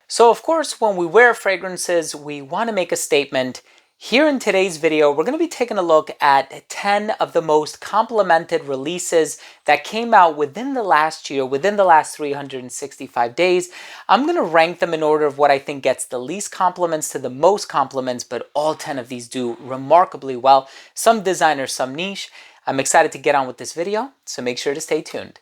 So of course, when we wear fragrances, we want to make a statement. Here in today's video, we're going to be taking a look at 10 of the most complimented releases that came out within the last year, within the last 365 days. I'm going to rank them in order of what I think gets the least compliments to the most compliments, but all 10 of these do remarkably well. Some designer, some niche. I'm excited to get on with this video, so make sure to stay tuned.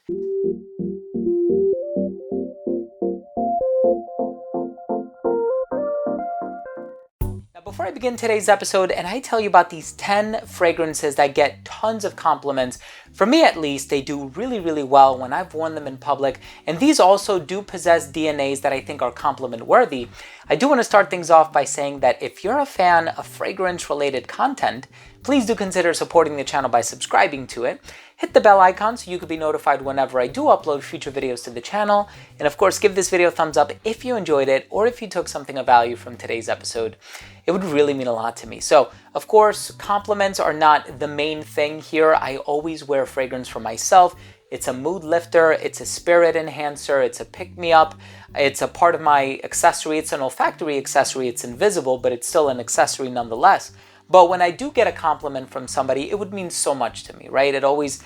Before I begin today's episode and I tell you about these 10 fragrances that get tons of compliments, for me at least, they do really well when I've worn them in public, and these also do possess DNAs that I think are compliment worthy. I do want to start things off by saying that if you're a fan of fragrance related content, please do consider supporting the channel by subscribing to it. Hit the bell icon so you can be notified whenever I do upload future videos to the channel. And of course, give this video a thumbs up if you enjoyed it or if you took something of value from today's episode. It would really mean a lot to me. So, of course, compliments are not the main thing here. I always wear fragrance for myself. It's a mood lifter, it's a spirit enhancer, it's a pick-me-up, it's a part of my accessory, it's an olfactory accessory, it's invisible, but it's still an accessory nonetheless. But when I do get a compliment from somebody, it would mean so much to me, right? It always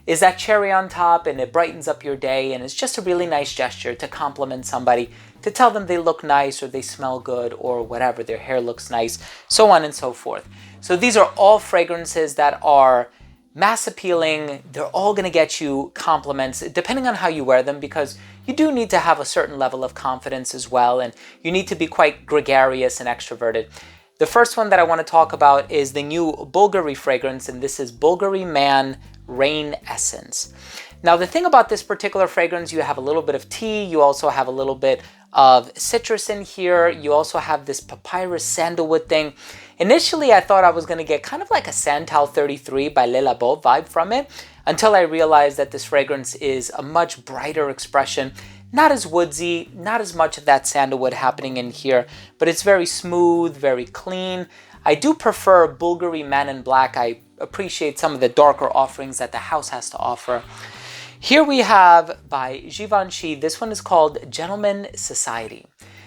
is that cherry on top and it brightens up your day, and it's just a really nice gesture to compliment somebody, to tell them they look nice or they smell good or whatever, their hair looks nice, so on and so forth. So these are all fragrances that are mass appealing. They're all going to get you compliments depending on how you wear them, because you do need to have a certain level of confidence as well, and you need to be quite gregarious and extroverted. The first one that I want to talk about is the new Bulgari fragrance, and this is Bulgari Man Rain Essence. Now the thing about this particular fragrance, you have a little bit of tea, you also have a little bit of citrus in here, you also have this papyrus sandalwood thing. Initially I thought I was going to get kind of like a Santal 33 by Le Labo vibe from it, until I realized that this fragrance is a much brighter expression. Not as woodsy, not as much of that sandalwood happening in here, but it's very smooth, very clean. I do prefer Bulgari Man in Black. I appreciate some of the darker offerings that the house has to offer. Here we have by Givenchy, this one is called Gentleman Society.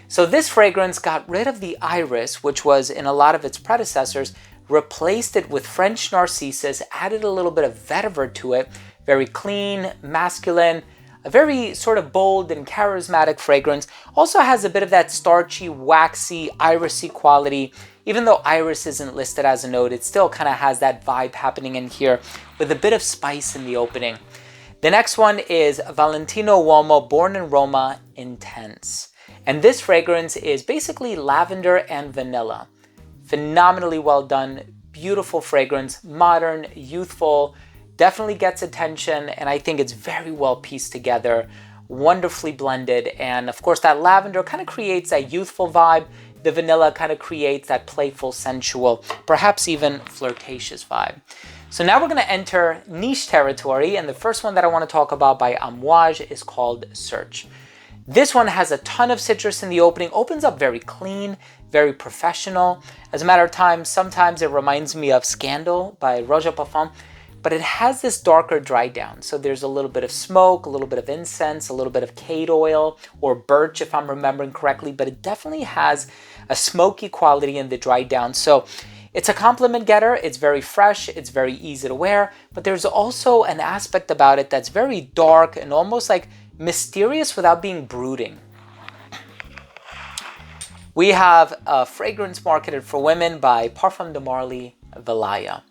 So this fragrance got rid of the iris, which was in a lot of its predecessors, replaced it with French Narcissus, added a little bit of vetiver to it, very clean, masculine, a very sort of bold and charismatic fragrance. Also has a bit of that starchy, waxy, irisy quality. Even though iris isn't listed as a note, it still kind of has that vibe happening in here with a bit of spice in the opening. The next one is Valentino Uomo Born in Roma Intense. And this fragrance is basically lavender and vanilla. Phenomenally well done, beautiful fragrance, modern, youthful, definitely gets attention, and I think it's very well pieced together, wonderfully blended, and of course that lavender kind of creates that youthful vibe. The vanilla kind of creates that playful, sensual, perhaps even flirtatious vibe. So now we're going to enter niche territory, and the first one that I want to talk about by Amouage is called Search. This one has a ton of citrus in the opening, opens up very clean, very professional. As a matter of time, sometimes it reminds me of Scandal by Roger Parfum, but it has this darker dry down. So there's a little bit of smoke, a little bit of incense, a little bit of cade oil or birch if I'm remembering correctly, but it definitely has a smoky quality in the dry down. So it's a compliment getter, it's very fresh, it's very easy to wear, but there's also an aspect about it that's very dark and almost like mysterious without being brooding. We have a fragrance marketed for women by Parfum de Marly, Valaya.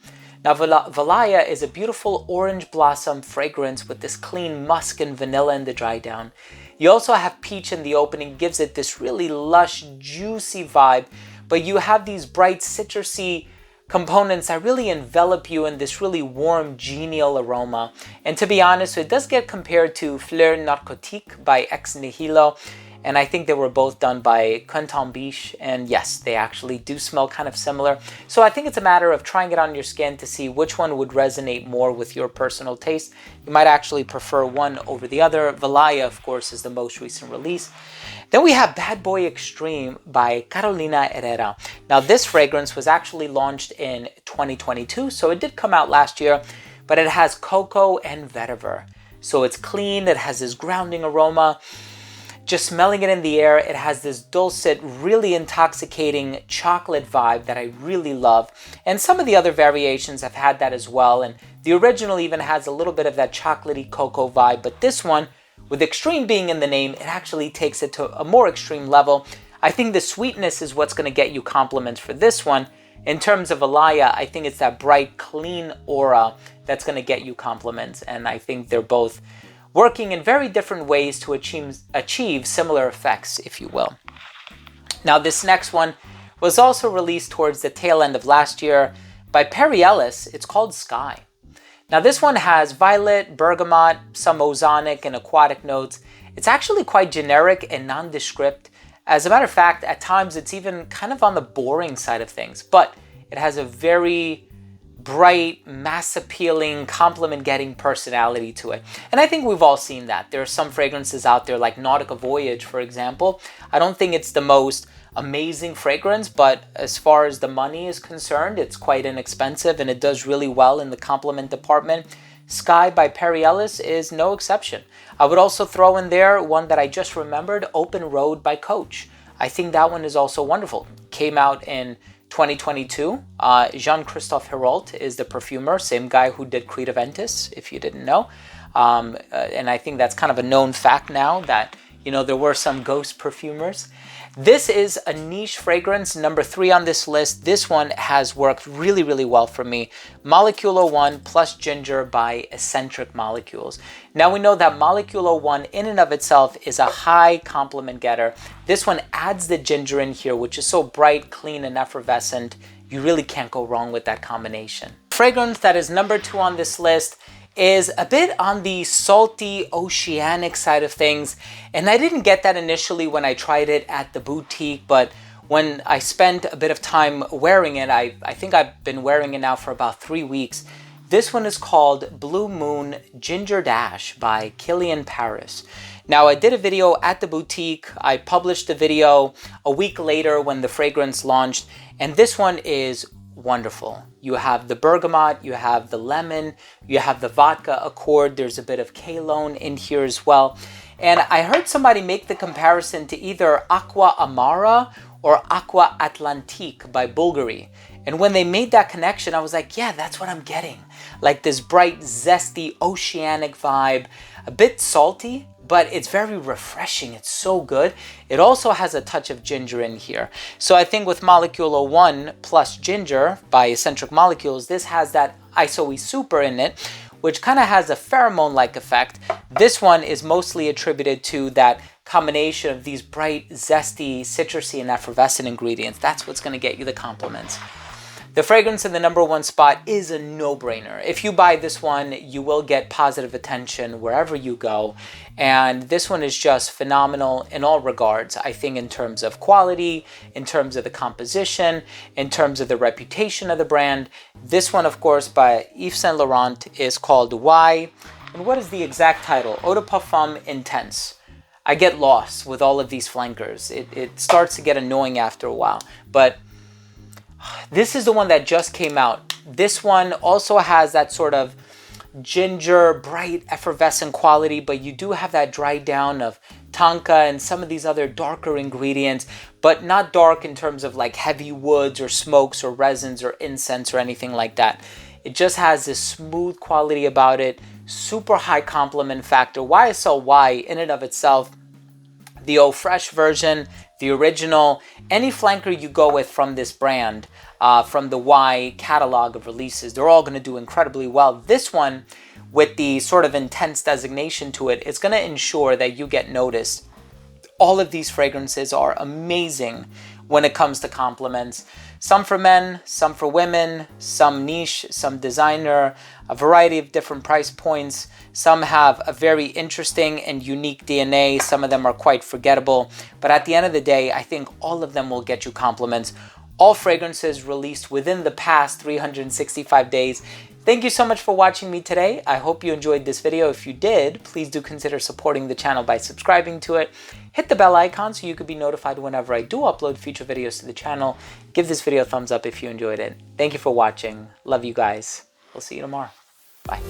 Now, Valaya is a beautiful orange blossom fragrance with this clean musk and vanilla in the dry down. You also have peach in the opening, gives it this really lush, juicy vibe, but you have these bright, citrusy components that really envelop you in this really warm, genial aroma. And to be honest, it does get compared to Fleur Narcotique by Ex Nihilo, and I think they were both done by Quentin Biche, and yes, they actually do smell kind of similar. So I think it's a matter of trying it on your skin to see which one would resonate more with your personal taste. You might actually prefer one over the other. Valaya, of course, is the most recent release. Then we have Bad Boy Extreme by Carolina Herrera. Now this fragrance was actually launched in 2022, so it did come out last year, but it has cocoa and vetiver. So it's clean, it has this grounding aroma. just smelling it in the air, it has this dulcet, really intoxicating chocolate vibe that I really love. And some of the other variations have had that as well. And the original even has a little bit of that chocolatey cocoa vibe. But this one, with extreme being in the name, it actually takes it to a more extreme level. I think the sweetness is what's going to get you compliments for this one. In terms of Valaya, I think it's that bright, clean aura that's going to get you compliments. And I think they're both working in very different ways to achieve similar effects, if you will. Now, this next one was also released towards the tail end of last year by Perry Ellis. It's called Sky. Now, this one has violet, bergamot, some ozonic and aquatic notes. It's actually quite generic and nondescript. As a matter of fact, at times it's even kind of on the boring side of things, but it has a very bright, mass-appealing, compliment-getting personality to it. And I think we've all seen that. There are some fragrances out there like Nautica Voyage, for example. I don't think it's the most amazing fragrance, but as far as the money is concerned, it's quite inexpensive and it does really well in the compliment department. Sky by Perry Ellis is no exception. I would also throw in there one that I just remembered, Open Road by Coach. I think that one is also wonderful. Came out in 2022. Jean-Christophe Hérault is the perfumer, same guy who did Creed Aventus, if you didn't know. And I think that's kind of a known fact now that, you know, there were some ghost perfumers. This is a niche fragrance, number 3 on this list. This one has worked really, really well for me. Molecule 01 plus Ginger by Eccentric Molecules. Now we know that Molecule 01 in and of itself is a high compliment getter. This one adds the ginger in here, which is so bright, clean, and effervescent. You really can't go wrong with that combination. Fragrance that is number 2 on this list is a bit on the salty, oceanic side of things. And I didn't get that initially when I tried it at the boutique, but when I spent a bit of time wearing it, I think I've been wearing it now for about 3 weeks. This one is called Blue Moon Ginger Dash by Kilian Paris. Now, I did a video at the boutique. I published the video a week later when the fragrance launched, and this one is wonderful. You have the bergamot, you have the lemon, you have the vodka accord. There's a bit of Kalone in here as well. And I heard somebody make the comparison to either Aqua Amara or Aqua Atlantique by Bulgari. And when they made that connection, I was like, yeah, that's what I'm getting. Like this bright, zesty, oceanic vibe, a bit salty, but it's very refreshing. It's so good. It also has a touch of ginger in here. So I think with Molecule 01 plus Ginger by Eccentric Molecules, this has that isoe super in it, which kind of has a pheromone-like effect. This one is mostly attributed to that combination of these bright, zesty, citrusy, and effervescent ingredients. That's what's going to get you the compliments. The fragrance in the number 1 spot is a no-brainer. If you buy this one, you will get positive attention wherever you go. And this one is just phenomenal in all regards. I think in terms of quality, in terms of the composition, in terms of the reputation of the brand. This one, of course, by Yves Saint Laurent is called Y. And what is the exact title? Eau de Parfum Intense. I get lost with all of these flankers. It starts to get annoying after a while. But this is the one that just came out. This one also has that sort of ginger, bright, effervescent quality, but you do have that dry down of tonka and some of these other darker ingredients, but not dark in terms of like heavy woods or smokes or resins or incense or anything like that. It just has this smooth quality about it, super high compliment factor. YSL Y in and of itself, the Eau Fresh version, the original, any flanker you go with from this brand, from the Y catalog of releases, they're all going to do incredibly well. This one, with the sort of intense designation to it, it's going to ensure that you get noticed. All of these fragrances are amazing when it comes to compliments. Some for men, some for women, some niche, some designer, a variety of different price points. Some have a very interesting and unique DNA. Some of them are quite forgettable. But at the end of the day, I think all of them will get you compliments. All fragrances released within the past 365 days. Thank you so much for watching me today. I hope you enjoyed this video. If you did, please do consider supporting the channel by subscribing to it. Hit the bell icon so you could be notified whenever I do upload future videos to the channel. Give this video a thumbs up if you enjoyed it. Thank you for watching. Love you guys. We'll see you tomorrow. Bye.